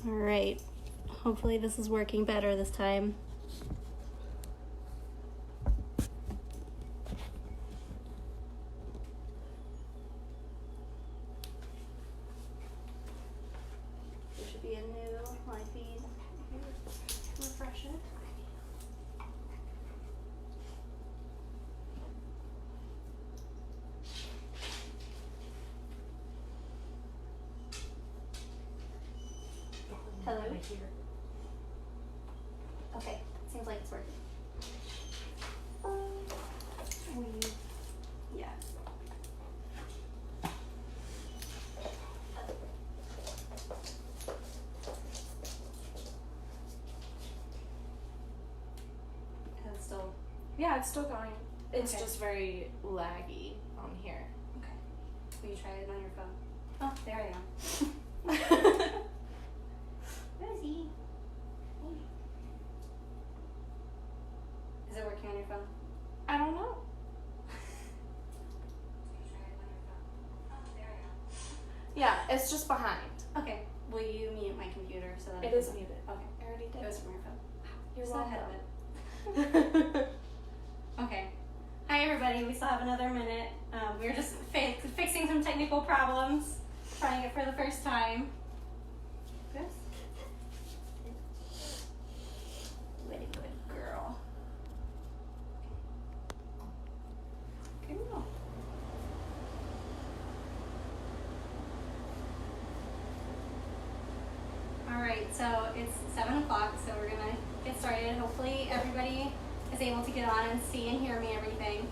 All right. Hopefully this is working better this time. There should be a new live feed. Refresh it. Hello? Okay, seems like it's working. Yeah. It's still. Yeah, it's still going. It's Okay. just very laggy on here. Okay. Will you try it on your phone? Oh, there I am. Rosie. Is it working on your phone? I don't know. Yeah, it's just behind. Okay. Will you mute my computer so that It is muted. Okay. I already did. It was from your phone. You're Still welcome. ahead of it. Okay. Hi everybody. We still have another minute. We're just fixing some technical problems, trying it for the first time. Good. Very good girl. Good girl. Alright, so it's 7 o'clock, so we're gonna get started. Hopefully everybody is able to get on and see and hear me everything.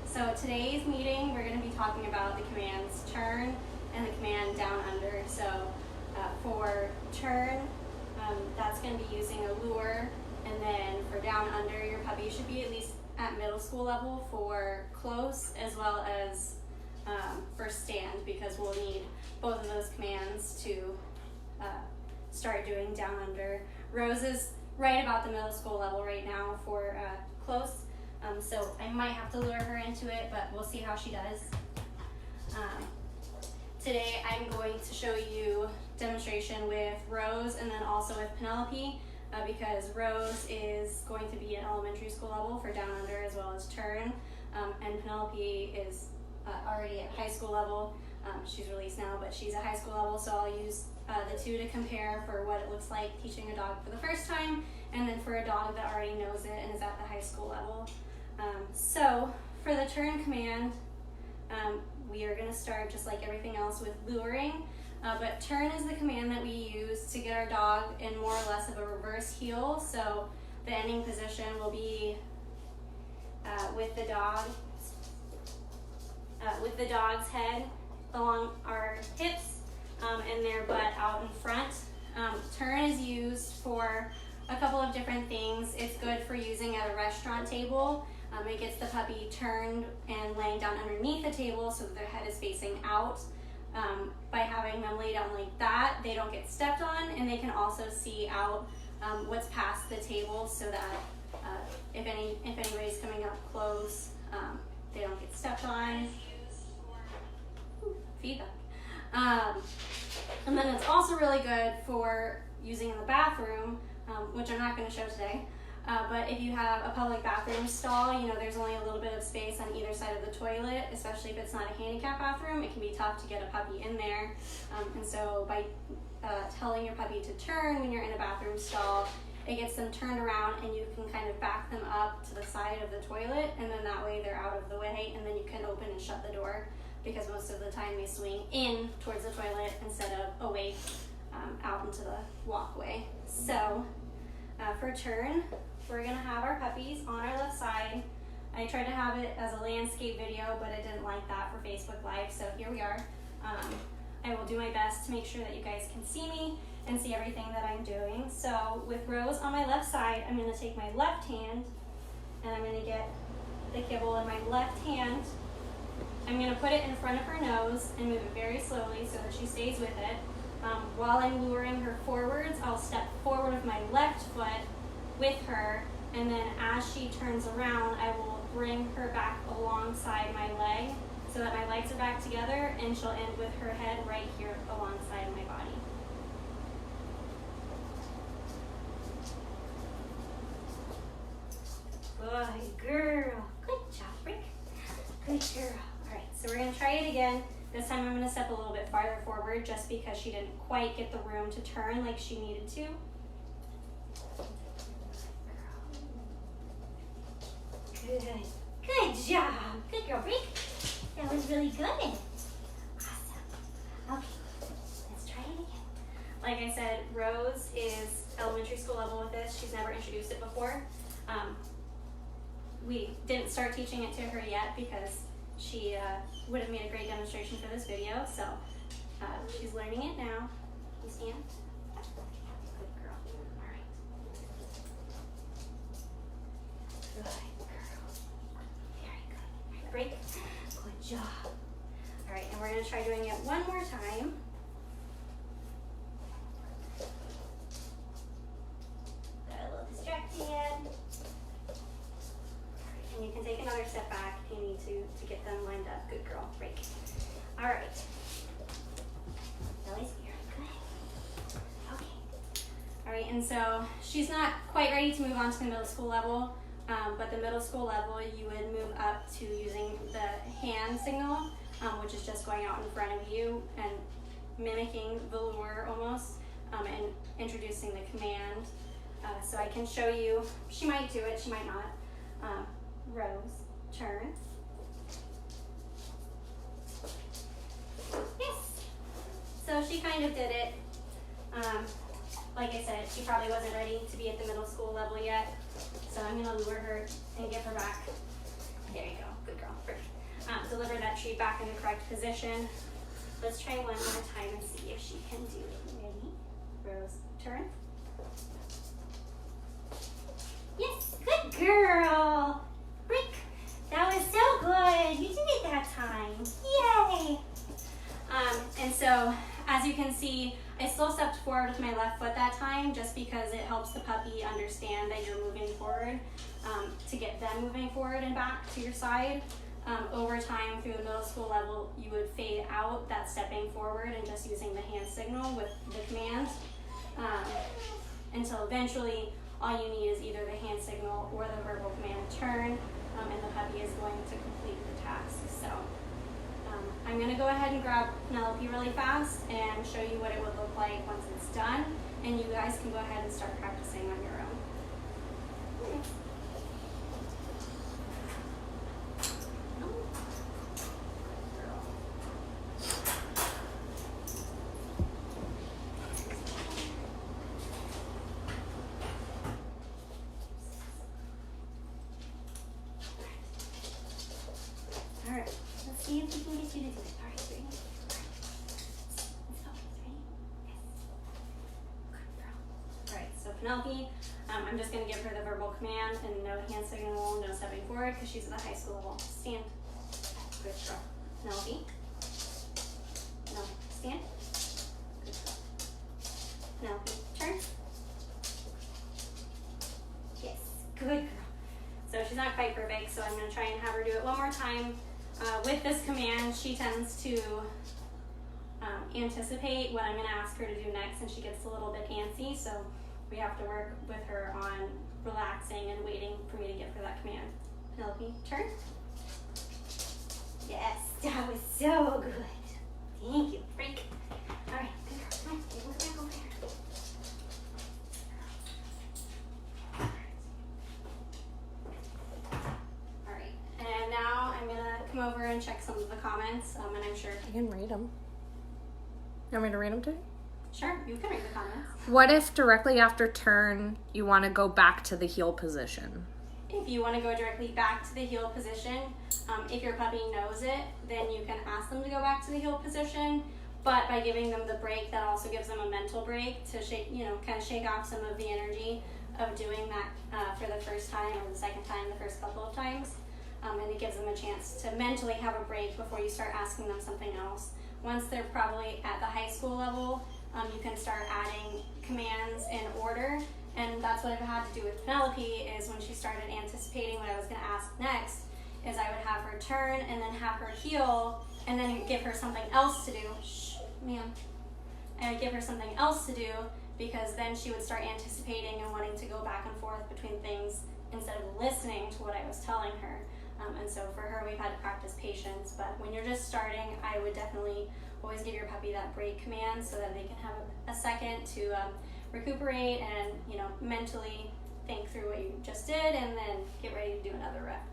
So today's meeting, we're gonna be talking about the commands turn and the command down under. So for turn, that's gonna be using a lure, and then for down under, your puppy should be at least at middle school level for close as well as for stand, because we'll need both of those commands to start doing down under. Rose is right about the middle school level right now for close, so I might have to lure her into it, but we'll see how she does. Today I'm going to show you demonstration with Rose and then also with Penelope, because Rose is going to be at elementary school level for down under as well as turn, and Penelope is already at high school level. She's released now, but she's at high school level, so I'll use the two to compare for what it looks like teaching a dog for the first time, and then for a dog that already knows it and is at the high school level. So for the turn command, we are going to start just like everything else with luring, but turn is the command that we use to get our dog in more or less of a reverse heel. So the ending position will be with the dog's head along our hips and their butt out in front. Turn is used for a couple of different things. It's good for using at a restaurant table. It gets the puppy turned and laying down underneath the table so that their head is facing out. By having them lay down like that, they don't get stepped on, and they can also see out what's past the table, so that if anybody's coming up close, they don't get stepped on. Feedback. And then it's also really good for using in the bathroom, which I'm not going to show today. But if you have a public bathroom stall, you know, there's only a little bit of space on either side of the toilet, especially if it's not a handicap bathroom. It can be tough to get a puppy in there. And so by telling your puppy to turn when you're in a bathroom stall, it gets them turned around, and you can kind of back them up to the side of the toilet, and then that way they're out of the way, and then you can open and shut the door, because most of the time they swing in towards the toilet instead of away out into the walkway. So for turn, we're gonna have our puppies on our left side. I tried to have it as a landscape video, but it didn't like that for Facebook Live, so here we are. I will do my best to make sure that you guys can see me and see everything that I'm doing. So with Rose on my left side, I'm gonna take my left hand and I'm gonna get the kibble in my left hand. I'm gonna put it in front of her nose and move it very slowly so that she stays with it. While I'm luring her forwards, I'll step forward with my left foot with her, and then as she turns around, I will bring her back alongside my leg so that my legs are back together, and she'll end with her head right here alongside my body. Good girl. Good job, Rick. Good girl. All right, so we're gonna try it again. This time I'm gonna step a little bit farther forward just because she didn't quite get the room to turn like she needed to. Good. Good job. Good girl, Rick. That was really good. Awesome. Okay, let's try it again. Like I said, Rose is elementary school level with this. She's never introduced it before. We didn't start teaching it to her yet because she would have made a great demonstration for this video. So she's learning it now. You stand. Good girl. All right. Good girl. Very good. All right, break. Good job. All right, and we're going to try doing it one more time. Got a little distracted. And you can take another step back if you need to get them lined up. Good girl. Break. All right. Belly's very good. Okay. All right, and so she's not quite ready to move on to the middle school level, but the middle school level you would move up to using the hand signal, which is just going out in front of you and mimicking the lure almost, and introducing the command. So I can show you. She might do it, she might not. Rose, turn. Yes. So she kind of did it. Like I said, she probably wasn't ready to be at the middle school level yet. So I'm gonna lure her and get her back. There you go, good girl. Deliver that treat back in the correct position. Let's try one more time and see if she can do it. Ready? Rose, turn. Yes, good girl. Rick, that was so good. You did it that time. Yay! And so, as you can see, I still stepped forward with my left foot that time just because it helps the puppy understand that you're moving forward, to get them moving forward and back to your side. Over time, through the middle school level, you would fade out that stepping forward and just using the hand signal with the command, until eventually all you need is either the hand signal or the verbal command turn, and the puppy is going to complete the task. So I'm going to go ahead and grab Penelope really fast and show you what it would look like once it's done, and you guys can go ahead and start practicing on your own. All right, let's see if we can get you to do it. All right, ready? Let's go. Ready? Yes. Good girl. All right, so Penelope, I'm just going to give her the verbal command and no hand signal, no stepping forward because she's at the high school level. Stand. Good girl. Penelope. No. Stand. Good girl. Penelope, turn. Yes. Good girl. So she's not quite perfect, so I'm going to try and have her do it one more time. With this command, she tends to anticipate what I'm going to ask her to do next, and she gets a little bit antsy, so we have to work with her on relaxing and waiting for me to give her that command. Penelope, turn. Yes, that was so good. Thank you, Freak. All right, good girl. Come on, look back over here. All right, and now I'm gonna come over and check some of the comments, and I'm sure. I can read them. You want me to read them too? Sure, you can read the comments. What if directly after turn you want to go back to the heel position? If you want to go directly back to the heel position, if your puppy knows it, then you can ask them to go back to the heel position. But by giving them the break, that also gives them a mental break to shake, kind of shake off some of the energy of doing that for the first time or the second time, the first couple of times. And it gives them a chance to mentally have a break before you start asking them something else. Once they're probably at the high school level, you can start adding commands in order. And that's what I've had to do with Penelope, is when she started anticipating what I was going to ask next, is I would have her turn and then have her heel and then give her something else to do. Shh, ma'am. I would give her something else to do, because then she would start anticipating and wanting to go back and forth between things instead of listening to what I was telling her. And so for her, we've had to practice patience. But when you're just starting, I would definitely always give your puppy that break command so that they can have a second to recuperate and, you know, mentally think through what you just did and then get ready to do another rep.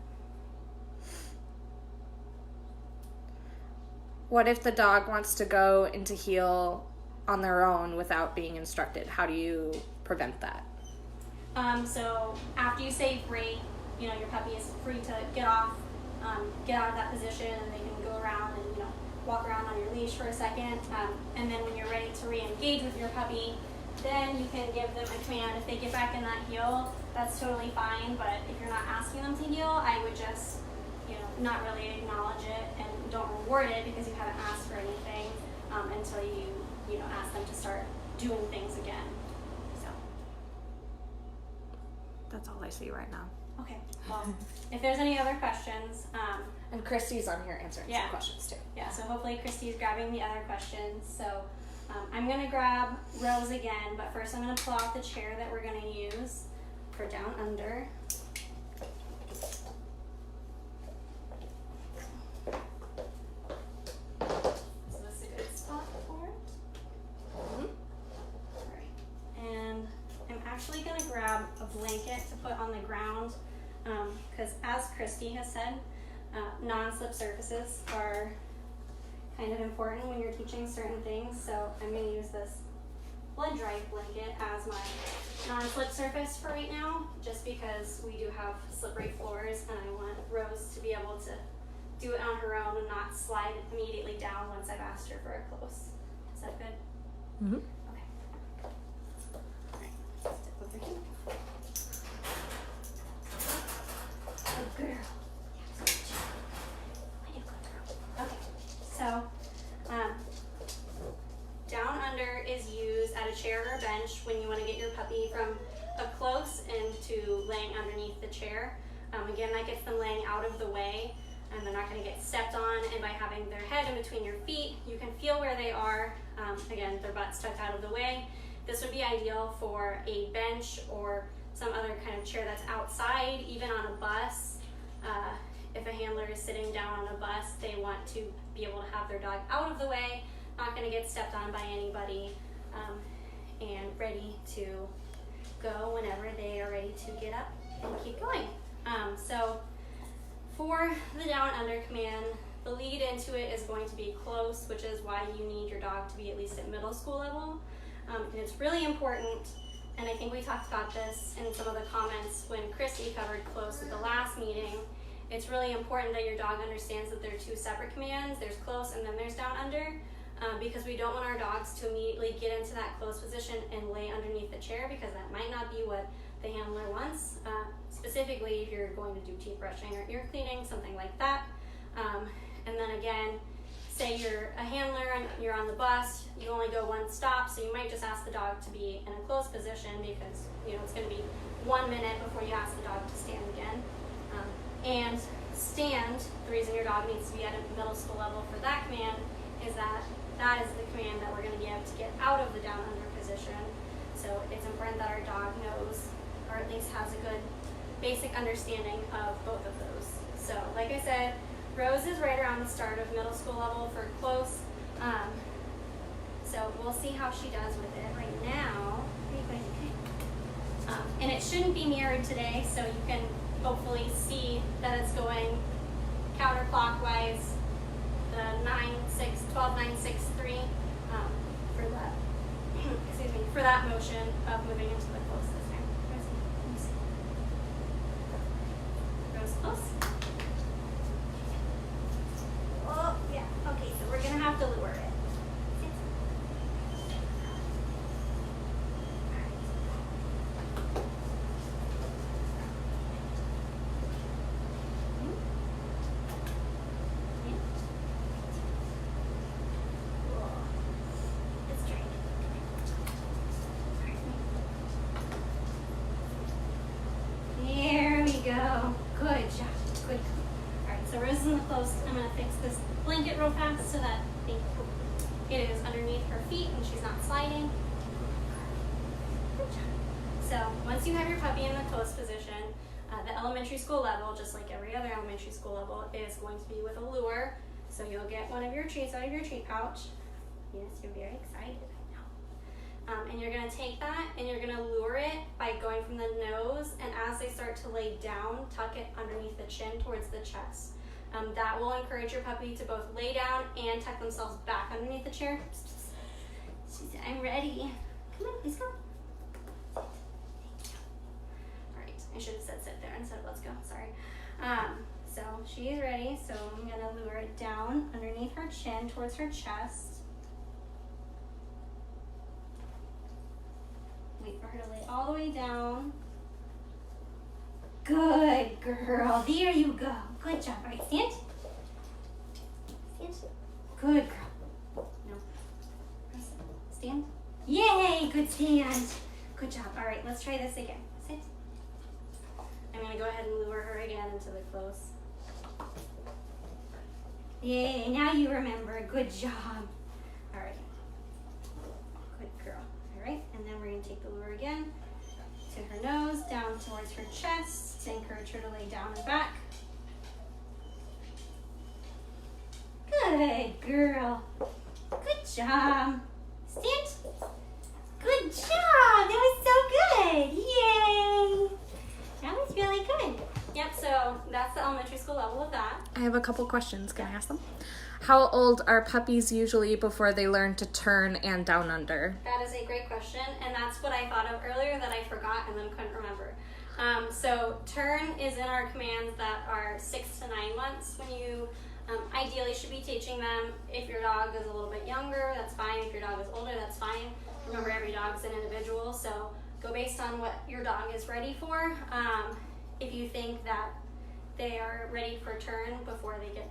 What if the dog wants to go into heel on their own without being instructed? How do you prevent that? So after you say break, you know, your puppy is free to get out of that position, and they can go around and, you know, walk around on your leash for a second. And then when you're ready to re-engage with your puppy, then you can give them a command. If they get back in that heel, that's totally fine. But if you're not asking them to heel, I would just, you know, not really acknowledge it and don't reward it because you haven't asked for anything until you know, ask them to start doing things again. So That's all I see right now. okay. Well, if there's any other questions, And Christy's on here answering some questions too. yeah. So hopefully Christy's grabbing the other questions. So I'm gonna grab Rose again, but first I'm gonna pull out the chair that we're gonna use for down under. So this is a good spot for it. Alright. And I'm actually gonna grab a blanket to put on the ground, because as Christy has said, non-slip surfaces are kind of important when you're teaching certain things. So I'm going to use this blood dry blanket as my non-slip surface for right now, just because we do have slippery floors and I want Rose to be able to do it on her own and not slide immediately down once I've asked her for a close. Is that good? Mm-hmm. Okay. Alright, step over here. Good girl. Okay, so down under is used at a chair or bench when you want to get your puppy from up close into laying underneath the chair. Again, that gets them laying out of the way and they're not going to get stepped on, and by having their head in between your feet, you can feel where they are. Again, their butt stuck out of the way. This would be ideal for a bench or some other kind of chair that's outside, even on a bus. If a handler is sitting down on a bus, they want to be able to have their dog out of the way, not going to get stepped on by anybody, and ready to go whenever they are ready to get up and keep going. So for the down under command, the lead into it is going to be close, which is why you need your dog to be at least at middle school level. And it's really important, and I think we talked about this in some of the comments when Christy covered close at the last meeting. It's really important that your dog understands that there are two separate commands. There's close and then there's down under, because we don't want our dogs to immediately get into that close position and lay underneath the chair, because that might not be what the handler wants. Specifically, if you're going to do teeth brushing or ear cleaning, something like that. And then again, say you're a handler and you're on the bus, you only go one stop, so you might just ask the dog to be in a close position because, you know, it's going to be 1 minute before you ask the dog to stand again. And stand, the reason your dog needs to be at a middle school level for that command is that that is the command that we're going to be able to get out of the down under position. So it's important that our dog knows, or at least has a good basic understanding of both of those. So like I said, Rose is right around the start of middle school level for close. So we'll see how she does with it. Right now, and it shouldn't be mirrored today, so you can hopefully see that it's going counterclockwise, the 12, 9, 6, 3, for that, excuse me, for that motion of moving into the close this time. Rose close. Oh, yeah, okay, so we're gonna have to lower it. Go. Good job. Good. Alright, so Rose is in the close. I'm going to fix this blanket real fast so that it is underneath her feet and she's not sliding. Good job. So once you have your puppy in the close position, The elementary school level, just like every other elementary school level, is going to be with a lure. So you'll get one of your treats out of your treat pouch. Yes, you're very excited, I know. And you're going to take that and you're going to lure it by going from the nose, and as they start to lay down, tuck it underneath the chin towards the chest. That will encourage your puppy to both lay down and tuck themselves back underneath the chair. She said, I'm ready. Come on, let's go. I should have said sit there instead of let's go, sorry. So she's ready, so I'm gonna lure it down underneath her chin towards her chest. Wait for her to lay all the way down. Good girl, there you go. Good job, all right, stand. Stand. Good girl. No. Stand. Yay, good stand. Good job, all right, let's try this again. Sit. I'm going to go ahead and lure her again into the close. Yay, now you remember. Good job. All right. Good girl. All right, and then we're going to take the lure again to her nose, down towards her chest to encourage her to lay down and back. Good girl. Good job. Stand. Good job. That was so good. Yay. That was really good. Yep, so that's the elementary school level of that. I have a couple questions. Can I ask them? How old are puppies usually before they learn to turn and down under? That is a great question, and that's what I thought of earlier that I forgot and then couldn't remember. So turn is in our commands that are 6 to 9 months when you ideally should be teaching them. If your dog is a little bit younger, that's fine. If your dog is older, that's fine. Remember, every dog's an individual, so go based on what your dog is ready for. If you think that they are ready for turn before they get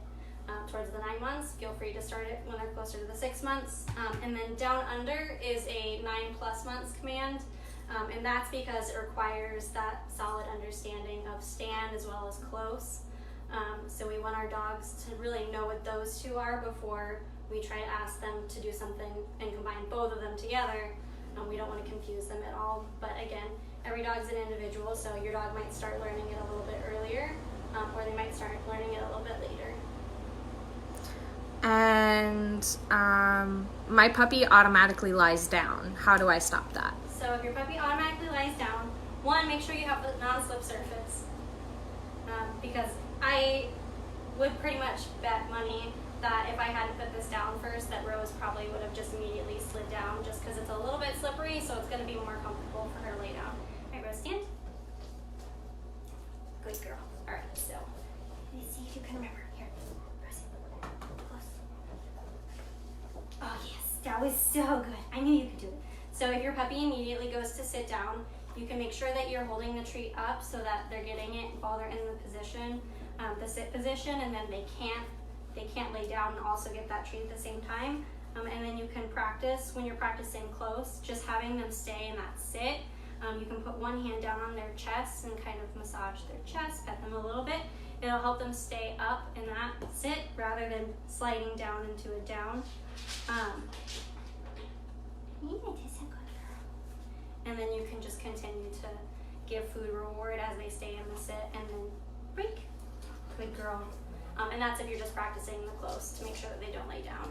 towards the 9 months, feel free to start it when they're closer to the 6 months. And then down under is a 9+ months command, and that's because it requires that solid understanding of stand as well as close. So we want our dogs to really know what those two are before we try to ask them to do something and combine both of them together. We don't want to confuse them at all, but again, every dog's an individual, so your dog might start learning it a little bit earlier, or they might start learning it a little bit later. And my puppy automatically lies down. How do I stop that? So if your puppy automatically lies down, one, make sure you have the non-slip surface, because I would pretty much bet money that if I hadn't put this down first, that Rose probably would have just immediately slid down, just because it's a little bit slippery, so it's going to be more comfortable for her to lay down. All right, Rose, stand. Good girl. All right, so let me see if you can remember. Here, Rose, close. Oh yes, that was so good. I knew you could do it. So if your puppy immediately goes to sit down, you can make sure that you're holding the treat up so that they're getting it while they're in the position, the sit position, and then they can't lay down and also get that treat at the same time. And then you can practice, when you're practicing close, just having them stay in that sit. You can put one hand down on their chest and kind of massage their chest, pet them a little bit. It'll help them stay up in that sit rather than sliding down into a down. And then you can just continue to give food reward as they stay in the sit, and then break. Good girl. And that's if you're just practicing the close to make sure that they don't lay down.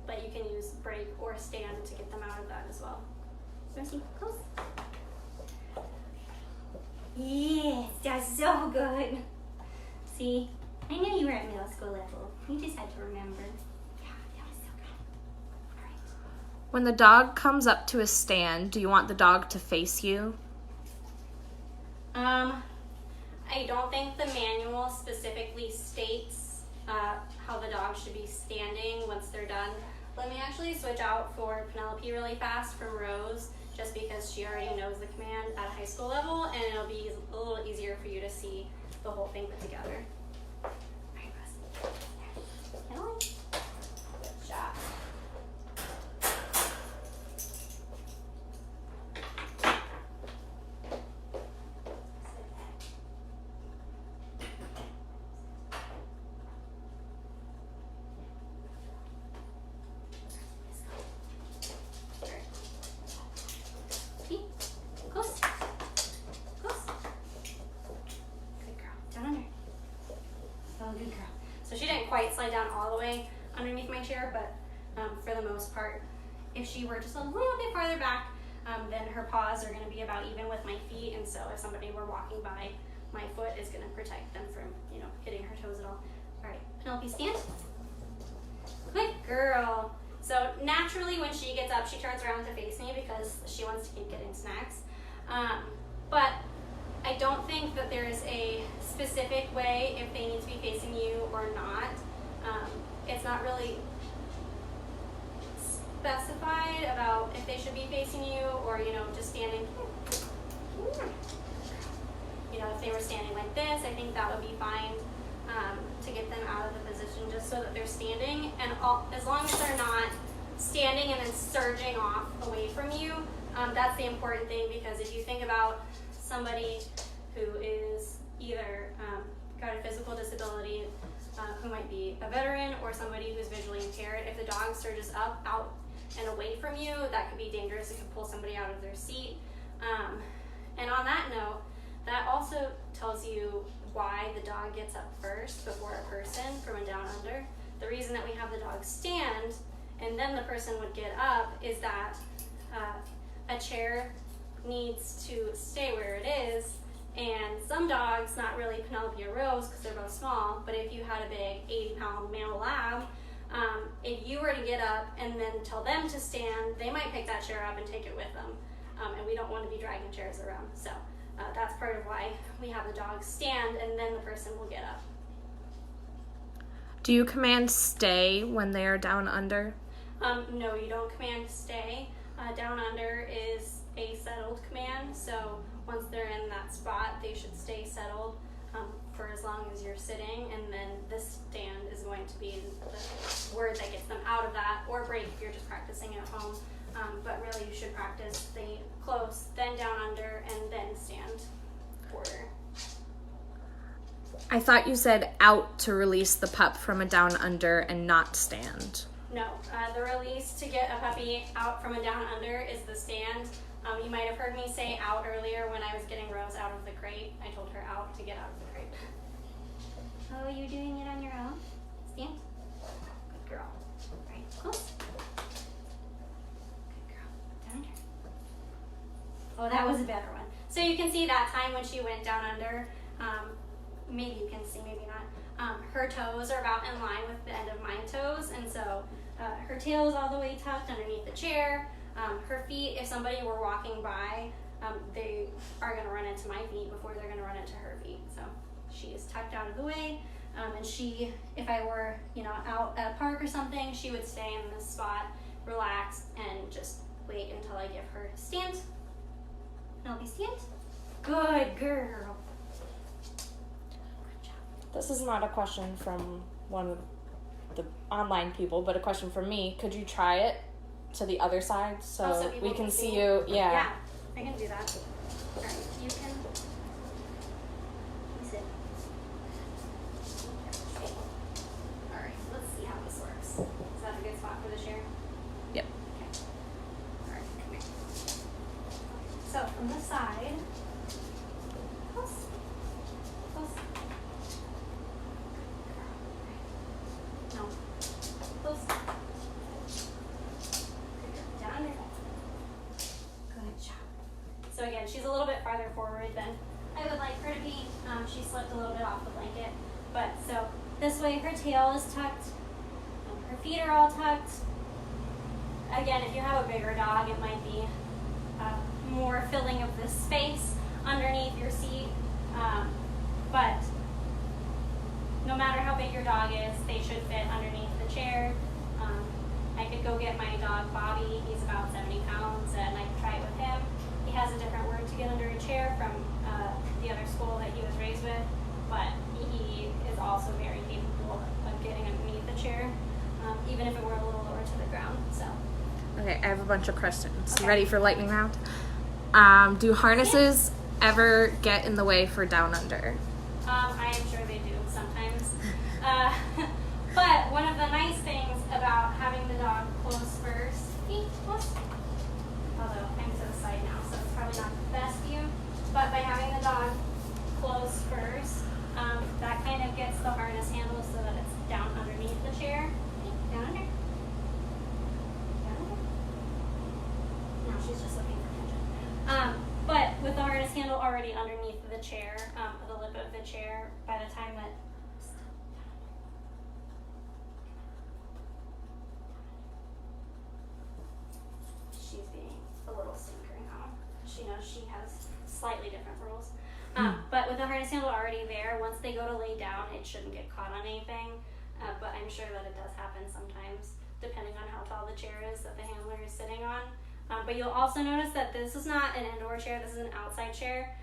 But you can use break or stand to get them out of that as well. Mercy, close. Yes, that's so good. See, I knew you were at middle school level. You just had to remember. Yeah, that was so good. All right. When the dog comes up to a stand, do you want the dog to face you? I don't think the manual specifically states how the dog should be standing once they're done. Let me actually switch out for Penelope really fast from Rose, just because she already knows the command at a high school level, and it'll be a little easier for you to see the whole thing put together. All right, Rose. Get on. Good job. chair, but for the most part, if she were just a little bit farther back, then her paws are going to be about even with my feet, and so if somebody were walking by, my foot is going to protect them from, hitting her toes at all. All right, Penelope, stand. Good girl. So naturally, when she gets up, she turns around to face me because she wants to keep getting snacks. But I don't think that there is a specific way if they need to be facing you or not. It's not really specified about if they should be facing you or, just standing. If they were standing like this, I think that would be fine to get them out of the position just so that they're standing. And as long as they're not standing and then surging off away from you, that's the important thing, because if you think about somebody who is either got a physical disability, who might be a veteran, or somebody who's visually impaired, if the dog surges up, out, and away from you, that could be dangerous. It could pull somebody out of their seat. And on that note, that also tells you why the dog gets up first before a person from a down under. The reason that we have the dog stand and then the person would get up is that a chair needs to stay where it is. And some dogs, not really Penelope or Rose because they're both small, but if you had a big 80-pound male lab, if you were to get up and then tell them to stand, they might pick that chair up and take it with them. And we don't want to be dragging chairs around. So that's part of why we have the dog stand and then the person will get up. Do you command stay when they are down under? No, you don't command stay. Down under is a settled command, so once they're in that spot, they should stay settled for as long as you're sitting, and then this stand is going to be the word that gets them out of that, or break if you're just practicing at home. But really, you should practice stay close, then down under, and then stand order. I thought you said out to release the pup from a down under and not stand. No, the release to get a puppy out from a down under is the stand. You might have heard me say out earlier when I was getting Rose out of the crate. I told her out to get out of the crate. Oh, you're doing it on your own? Stand. Good girl. Right, close. Good girl. Down under. Oh, that was a better one. So you can see that time when she went down under. Maybe you can see, maybe not. Her toes are about in line with the end of my toes, and so her tail is all the way tucked underneath the chair. Her feet, if somebody were walking by, they are going to run into my feet before they're going to run into her feet. So she is tucked out of the way, and she, if I were, out at a park or something, she would stay in this spot, relax, and just wait until I give her stand. Penelope, stand. Good girl. This is not a question from one of the online people, but a question from me. Could you try it to the other side so we can see you? Yeah, I can do that. All right, you can. Let me sit. All right, let's see how this works. Is that a good spot for the chair? Yep. Okay. All right, come here. So from the side, close. No. Close. Down under. Good job. So again, she's a little bit farther forward than I would like her to be. She slipped a little bit off the blanket. But so this way her tail is tucked. Her feet are all tucked. Again, if you have a bigger dog, it might be more filling of the space underneath your seat. But no matter how big your dog is, they should fit underneath the chair. I could go get my dog Bobby. He's about 70 pounds, and I could try it with him. He has a different word to get under a chair from the other school that he was raised with, but he is also very capable of getting underneath the chair, even if it were a little lower to the ground. So. Okay, I have a bunch of questions. Okay. Ready for lightning round? Do harnesses ever get in the way for down under? I am sure they do sometimes. But one of the nice things about having the dog close first, although I'm to the side now, so it's probably not the best view, but by having the dog close first, that kind of gets the harness handle so that it's down underneath the chair. Down under. already underneath the chair, the lip of the chair by the time that she's being a little stinker now. She knows she has slightly different rules. But with the harness handle already there, once they go to lay down, it shouldn't get caught on anything. But I'm sure that it does happen sometimes, depending on how tall the chair is that the handler is sitting on. But you'll also notice that this is not an indoor chair, this is an outside chair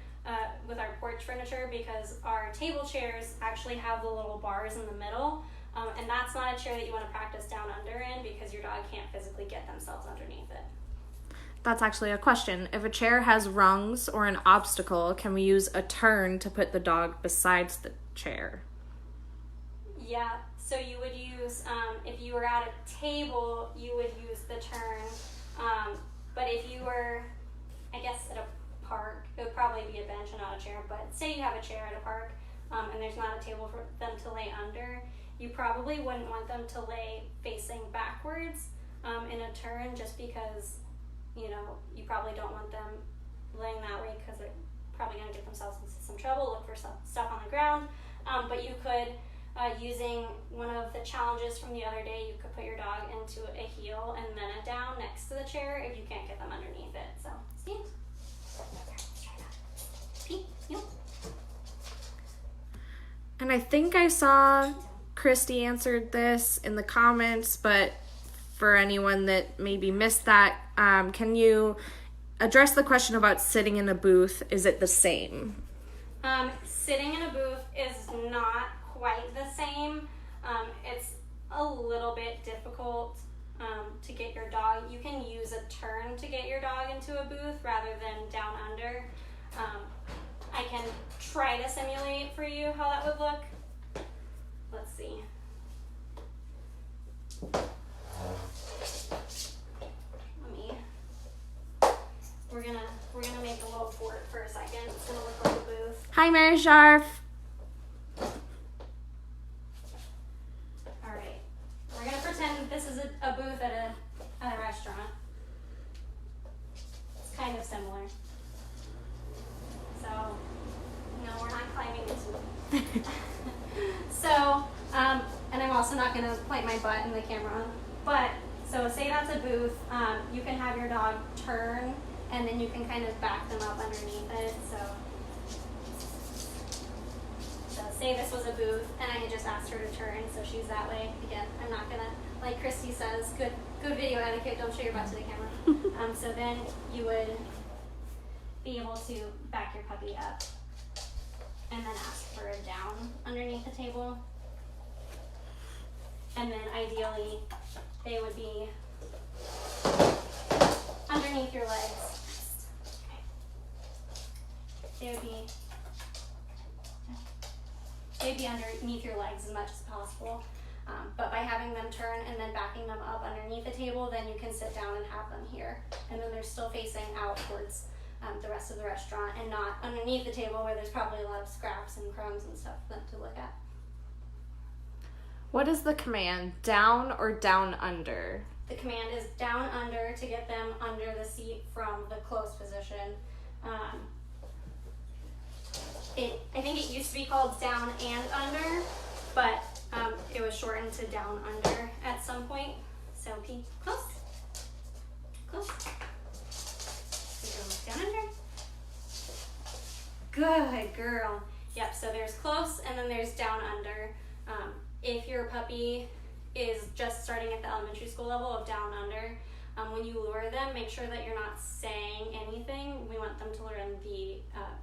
with our porch furniture, because our table chairs actually have the little bars in the middle. And that's not a chair that you want to practice down under in, because your dog can't physically get themselves underneath it. That's actually a question. If a chair has rungs or an obstacle, can we use a turn to put the dog besides the chair? Yeah, so you would use, if you were at a table, you would use the turn. But if you were, I guess, at a park, it would probably be a bench and not a chair. But say you have a chair at a park and there's not a table for them to lay under, you probably wouldn't want them to lay facing backwards in a turn, just because, you know, you probably don't want them laying that way, because they're probably going to get themselves into some trouble, look for some stuff on the ground. But you could, using one of the challenges from the other day, you could put your dog into a heel and then a down next to the chair if you can't get them underneath it. So, see? Let's try that. Pete, heel. And I think I saw Christy answered this in the comments, but for anyone that maybe missed that, can you address the question about sitting in a booth? Is it the same? Sitting in a booth is not quite the same. It's a little bit difficult to get your dog. You can use a turn to get your dog into a booth rather than down under. I can try to simulate for you how that would look. Let's see. We're gonna make a little fort for a second. It's gonna look like a booth. Hi, Mary Sharf. All right, we're gonna pretend this is a booth at a restaurant. It's kind of similar. So, no, we're not climbing into it. So, and I'm also not gonna plant my butt in the camera. But so say that's a booth. You can have your dog turn, and then you can kind of back them up underneath it. So say this was a booth, and I had just asked her to turn, so she's that way. Again, I'm not gonna, like Christy says, good video etiquette, don't show your butt to the camera. So then you would be able to back your puppy up, and then ask for a down underneath the table. And then ideally, they would be underneath your legs. Okay. They'd be underneath your legs as much as possible. But by having them turn and then backing them up underneath the table, then you can sit down and have them here. And then they're still facing out towards the rest of the restaurant, and not underneath the table where there's probably a lot of scraps and crumbs and stuff for them to look at. What is the command, down or down under? The command is down under to get them under the seat from the closed position. I think it used to be called down and under, but it was shortened to down under at some point. So P, close, close. Down under. Good girl. Yep, so there's close and then there's down under. If your puppy is just starting at the elementary school level of down under, when you lure them, make sure that you're not saying anything. We want them to learn the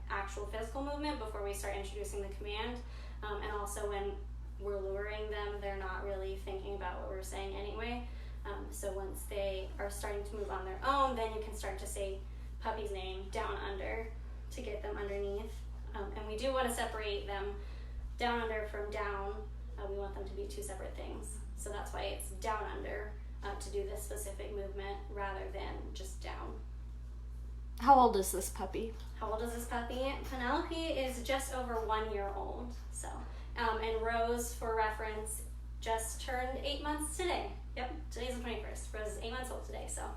actual physical movement before we start introducing the command. And also when we're luring them, they're not really thinking about what we're saying anyway. So once they are starting to move on their own, then you can start to say puppy's name down under to get them underneath. And we do want to separate them down under from down. We want them to be two separate things. So that's why it's down under to do this specific movement rather than just down. How old is this puppy? How old is this puppy? Penelope is just over 1 year old. So, and Rose, for reference, just turned 8 months today. Yep, today's the 21st. Rose is 8 months old today. So,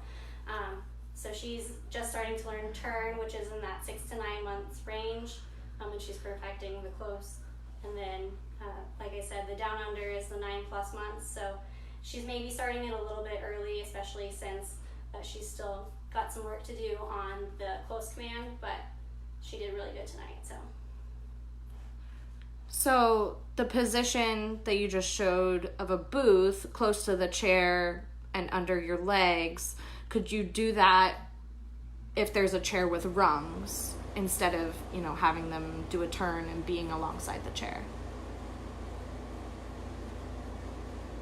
So she's just starting to learn turn, which is in that 6 to 9 months range, and she's perfecting the close. And then, like I said, the down under is the 9+ months, so she's maybe starting it a little bit early, especially since she's still got some work to do on the close command, but she did really good tonight. So the position that you just showed of a booth close to the chair and under your legs, could you do that if there's a chair with rungs instead of, having them do a turn and being alongside the chair?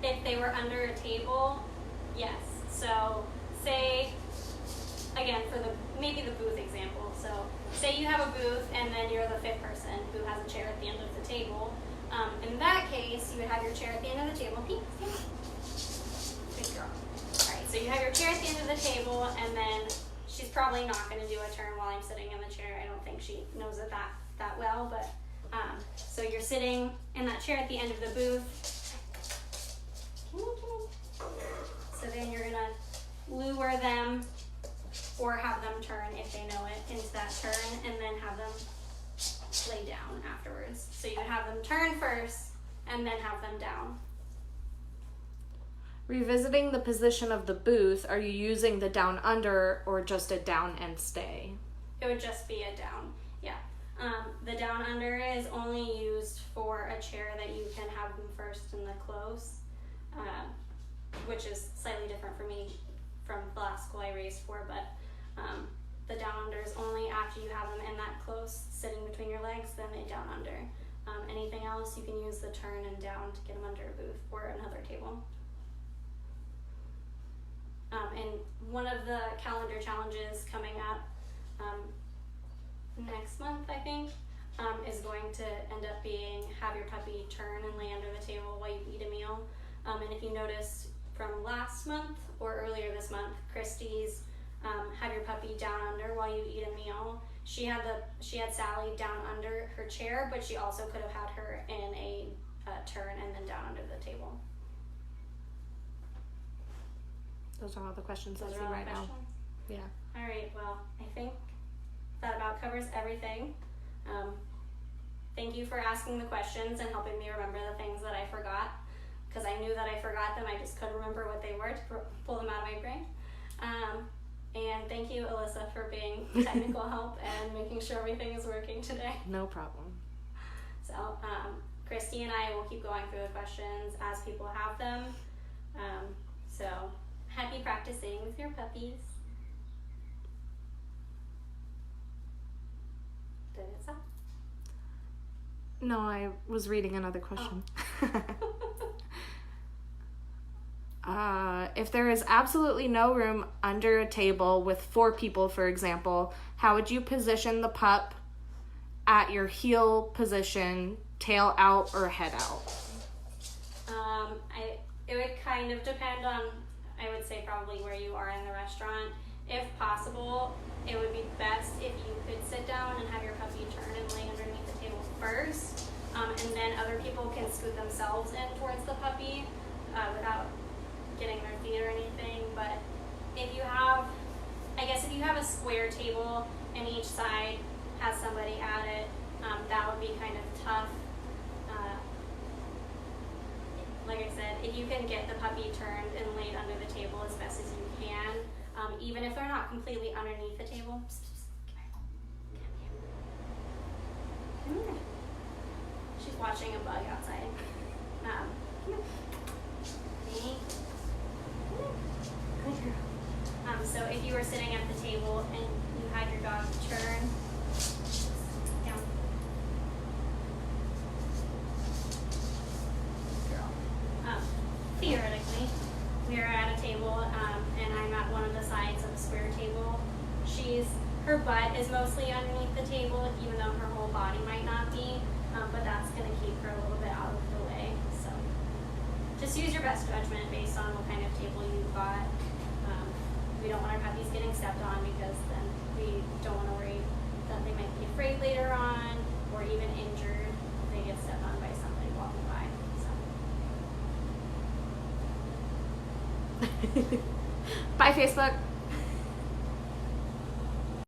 If they were under a table, yes. So say, again, for maybe the booth example. So say you have a booth and then you're the 5th person who has a chair at the end of the table. In that case, you would have your chair at the end of the table. Good girl. All right, so you have your chair at the end of the table, and then she's probably not going to do a turn while I'm sitting in the chair. I don't think she knows it that well, but so you're sitting in that chair at the end of the booth. So then you're gonna lure them or have them turn if they know it into that turn, and then have them lay down afterwards. So you would have them turn first and then have them down. Revisiting the position of the booth, are you using the down under or just a down and stay? It would just be a down, yeah. The down under is only used for a chair that you can have them first in the close, which is slightly different for me from the last school I raised for, but the down under is only after you have them in that close, sitting between your legs, then they down under. Anything else, you can use the turn and down to get them under a booth or another table. And one of the calendar challenges coming up next month, I think, is going to end up being have your puppy turn and lay under the table while you eat a meal. And if you noticed from last month or earlier this month, Christie's have your puppy down under while you eat a meal. She had Sally down under her chair, but she also could have had her in a turn and then down under the table. Those are all the questions I Those see are all right the now. questions? Yeah. All right, well, I think that about covers everything. Thank you for asking the questions and helping me remember the things that I forgot, because I knew that I forgot them. I just couldn't remember what they were to pull them out of my brain. And thank you, Alyssa, for being technical help and making sure everything is working today. No problem. So Christy and I will keep going through the questions as people have them. So happy practicing with your puppies. Did it stop? No, I was reading another question. If there is absolutely no room under a table with 4 people, for example, how would you position the pup at your heel position, tail out or head out? It would kind of depend on, I would say, probably where you are in the restaurant. If possible, it would be best if you could sit down and have your puppy turn and lay underneath the table first, and then other people can scoot themselves in towards the puppy without getting their feet or anything. But if you have, if you have a square table and each side has somebody at it, that would be kind of tough. Like I said, if you can get the puppy turned and laid under the table as best as you can, even if they're not completely underneath the table. Come here. She's watching a bug outside. Come here. Good girl. So if you were sitting at the table and you had your dog turn down. Girl. Theoretically, we are at a table and I'm at one of the sides of a square table. Her butt is mostly underneath the table, even though her whole body might not be, but that's going to keep her a little bit out of the way. So just use your best judgment based on what kind of table you've got. We don't want our puppies getting stepped on, because then we don't want to worry that they might be afraid later on or even injured if they get stepped on by somebody walking by. So. Bye, Facebook.